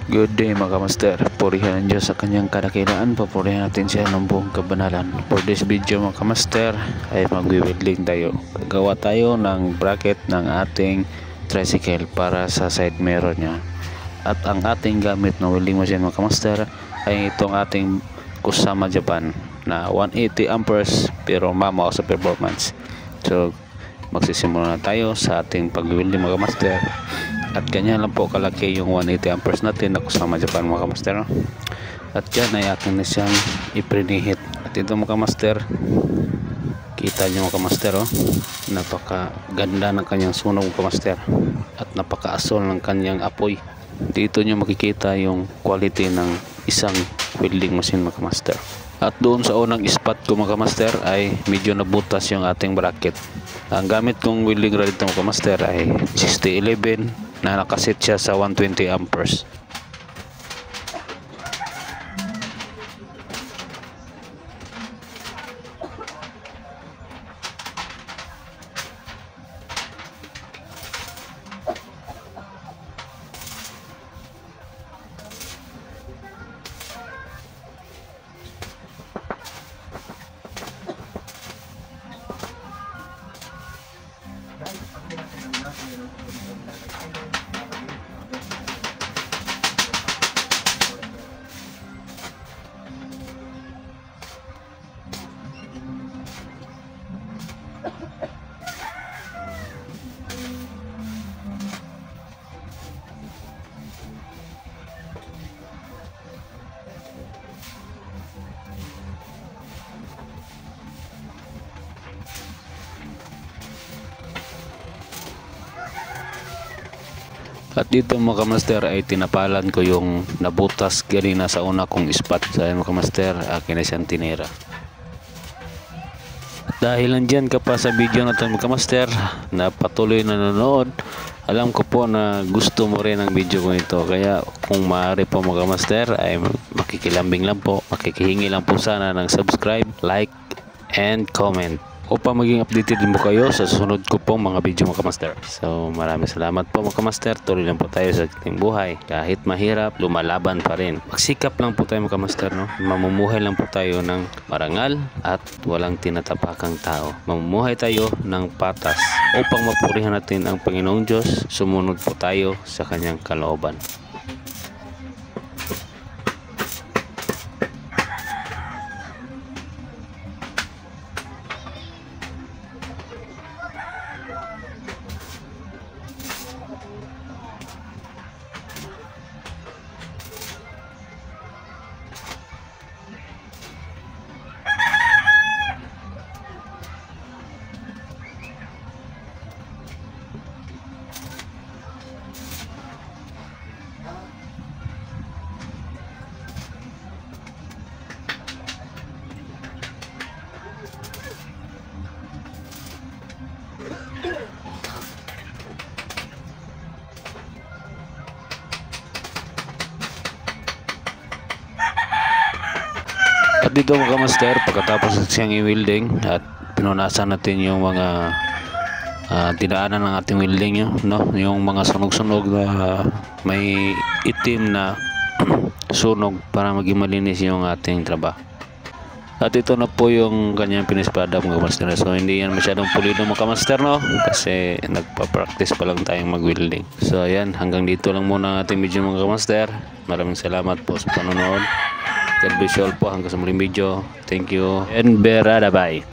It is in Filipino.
Good day mga kamaster, purihan ng Diyos sa kanyang kadakilaan, papurihan natin siya ng buong kabanalan. For this video mga kamaster ay magwi-welding tayo. Gagawa tayo ng bracket ng ating tricycle para sa side mirror nya. At ang ating gamit na welding machine mga kamaster ay itong ating Kusama Japan na 180 amperes pero mamaw sa performance. So magsisimula na tayo sa ating pag-welding mga kamaster. At ganyan lang po kalaki yung 180 amperes natin na Kusama Japan mga kamaster, no? At yan ay akin na siyang i-preheat. At ito mga kamaster, kita nyo mga kamaster, oh, napaka ganda ng kanyang sunog mga kamaster at napaka-asol ng kanyang apoy. Dito nyo makikita yung quality ng isang welding machine mga kamaster. At doon sa unang spot ko mga kamaster ay medyo nabutas yung ating bracket. Ang gamit kong welding rod dito mga kamaster ay 6011 na nakaset siya sa 120 amperes. At dito mga kamaster ay tinapalan ko yung nabutas kanina sa una kong spot. Sa mga kamaster, akin na siyang tinira. At dahil nandyan ka pa sa video na ito mga kamaster na patuloy na nanonood, alam ko po na gusto mo rin ang video ko ito. Kaya kung maaari po mga kamaster ay makikilambing lang po, makikihingi lang po sana ng subscribe, like, and comment upang maging updated din po kayo sa susunod ko pong mga video mga kamaster. So maraming salamat po mga kamaster. Tuloy lang po tayo sa ating buhay. Kahit mahirap, lumalaban pa rin. Magsikap lang po tayo mga kamaster, no? Mamumuhay lang po tayo ng marangal at walang tinatapakang tao. Mamumuhay tayo ng patas upang mapurihan natin ang Panginoong Diyos. Sumunod po tayo sa kanyang kalooban. At dito mga kamaster, pagkatapos siyang i-welding at pinunasan natin yung mga dinaanan ng ating welding, no? Yung mga sunog-sunog na may itim na sunog para maging malinis yung ating trabaho. At ito na po yung kanyang pinispada mga kamaster. So hindi yan masyadong pulido mga kamaster, no? Kasi nagpa-practice pa lang tayong mag-welding. So ayan, hanggang dito lang muna ang ating video mga kamaster. Maraming salamat po sa panonood. God bless you all po hanggang sa muling video. Thank you and bye.